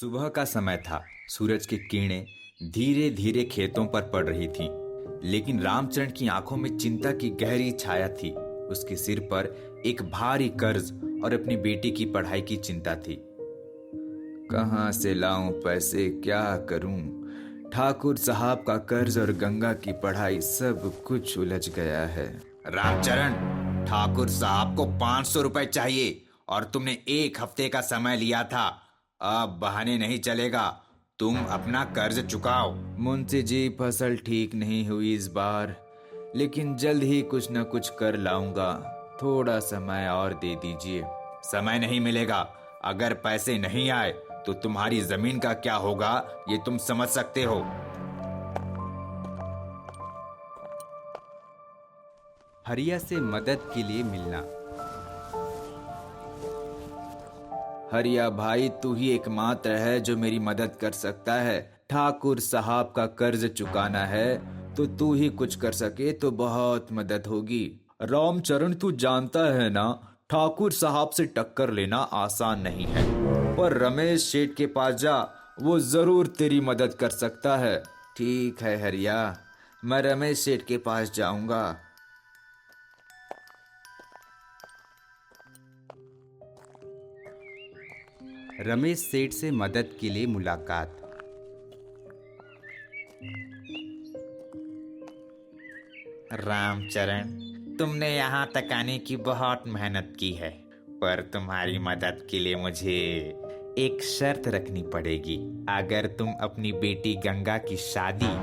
सुबह का समय था। सूरज की किरणें धीरे धीरे खेतों पर पड़ रही थीं, लेकिन रामचरण की आंखों में चिंता की गहरी छाया थी। उसके सिर पर एक भारी कर्ज और अपनी बेटी की पढ़ाई की चिंता थी। कहाँ से लाऊं पैसे, क्या करूं? ठाकुर साहब का कर्ज और गंगा की पढ़ाई, सब कुछ उलझ गया है। रामचरण, ठाकुर साहब को 500 रुपए चाहिए और तुमने 1 हफ्ते का समय लिया था। अब बहाने नहीं चलेगा, तुम अपना कर्ज चुकाओ। मुंशी जी, फसल ठीक नहीं हुई इस बार, लेकिन जल्द ही कुछ न कुछ कर लाऊंगा। थोड़ा समय और दे दीजिए। समय नहीं मिलेगा। अगर पैसे नहीं आए तो तुम्हारी जमीन का क्या होगा, ये तुम समझ सकते हो। हरिया से मदद के लिए मिलना। हरिया भाई, तू ही एकमात्र है जो मेरी मदद कर सकता है। ठाकुर साहब का कर्ज चुकाना है, तो तू ही कुछ कर सके तो बहुत मदद होगी। रामचरण, तू जानता है ना, ठाकुर साहब से टक्कर लेना आसान नहीं है, पर रमेश सेठ के पास जा, वो जरूर तेरी मदद कर सकता है। ठीक है हरिया, मैं रमेश सेठ के पास जाऊंगा। रमेश सेठ से मदद के लिए मुलाकात। रामचरण, तुमने यहाँ तक आने की बहुत मेहनत की है, पर तुम्हारी मदद के लिए मुझे एक शर्त रखनी पड़ेगी। अगर तुम अपनी बेटी गंगा की शादी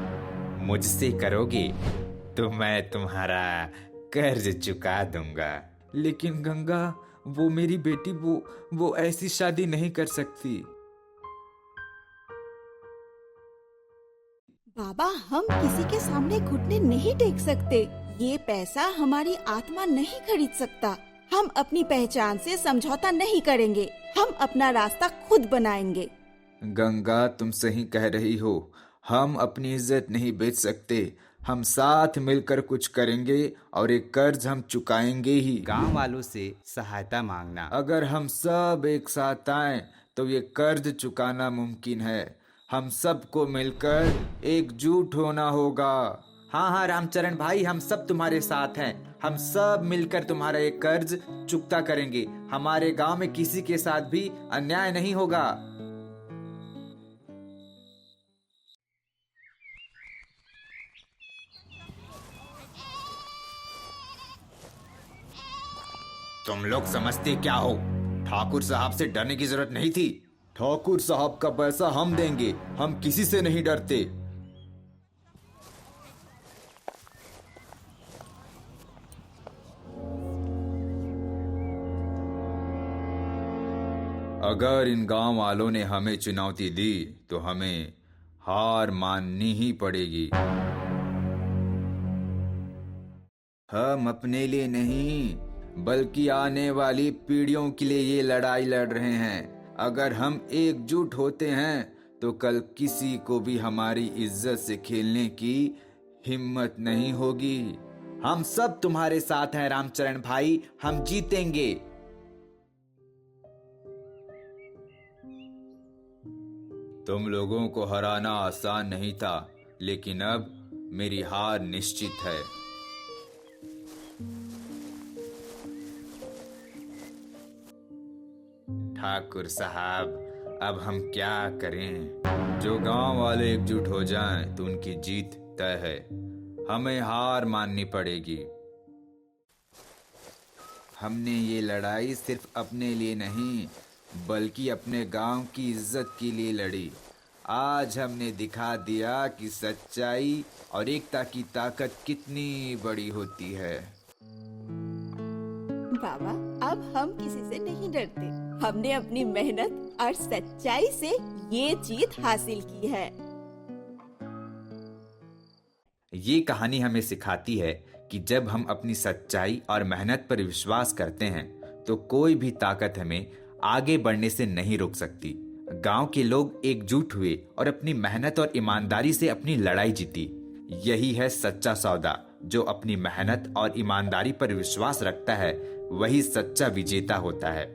मुझसे करोगे तो मैं तुम्हारा कर्ज चुका दूंगा। लेकिन गंगा, वो मेरी बेटी, वो ऐसी शादी नहीं कर सकती। बाबा, हम किसी के सामने घुटने नहीं टेक सकते। ये पैसा हमारी आत्मा नहीं खरीद सकता। हम अपनी पहचान से समझौता नहीं करेंगे। हम अपना रास्ता खुद बनाएंगे। गंगा, तुम सही कह रही हो। हम अपनी इज्जत नहीं बेच सकते। हम साथ मिलकर कुछ करेंगे और एक कर्ज हम चुकाएंगे ही। गांव वालों से सहायता मांगना। अगर हम सब एक साथ आए तो ये कर्ज चुकाना मुमकिन है। हम सबको मिलकर एकजुट होना होगा। हाँ हाँ रामचरण भाई, हम सब तुम्हारे साथ हैं। हम सब मिलकर तुम्हारा ये कर्ज चुकता करेंगे। हमारे गांव में किसी के साथ भी अन्याय नहीं होगा। तुम लोग समझते क्या हो? ठाकुर साहब से डरने की जरूरत नहीं थी। ठाकुर साहब का पैसा हम देंगे, हम किसी से नहीं डरते। अगर इन गांव वालों ने हमें चुनौती दी तो हमें हार माननी ही पड़ेगी। हम अपने लिए नहीं, बल्कि आने वाली पीढ़ियों के लिए ये लड़ाई लड़ रहे हैं। अगर हम एकजुट होते हैं तो कल किसी को भी हमारी इज्जत से खेलने की हिम्मत नहीं होगी। हम सब तुम्हारे साथ हैं रामचरण भाई, हम जीतेंगे। तुम लोगों को हराना आसान नहीं था, लेकिन अब मेरी हार निश्चित है। ठाकुर साहब, अब हम क्या करें? जो गांव वाले एकजुट हो जाएं तो उनकी जीत तय है। हमें हार माननी पड़ेगी। हमने ये लड़ाई सिर्फ अपने लिए नहीं, बल्कि अपने गांव की इज्जत के लिए लड़ी। आज हमने दिखा दिया कि सच्चाई और एकता की ताकत कितनी बड़ी होती है। बाबा, अब हम किसी से नहीं डरते। हमने अपनी मेहनत और सच्चाई से ये जीत हासिल की है। ये कहानी हमें सिखाती है कि जब हम अपनी सच्चाई और मेहनत पर विश्वास करते हैं तो कोई भी ताकत हमें आगे बढ़ने से नहीं रोक सकती। गांव के लोग एकजुट हुए और अपनी मेहनत और ईमानदारी से अपनी लड़ाई जीती। यही है सच्चा सौदा। जो अपनी मेहनत और ईमानदारी पर विश्वास रखता है वही सच्चा विजेता होता है।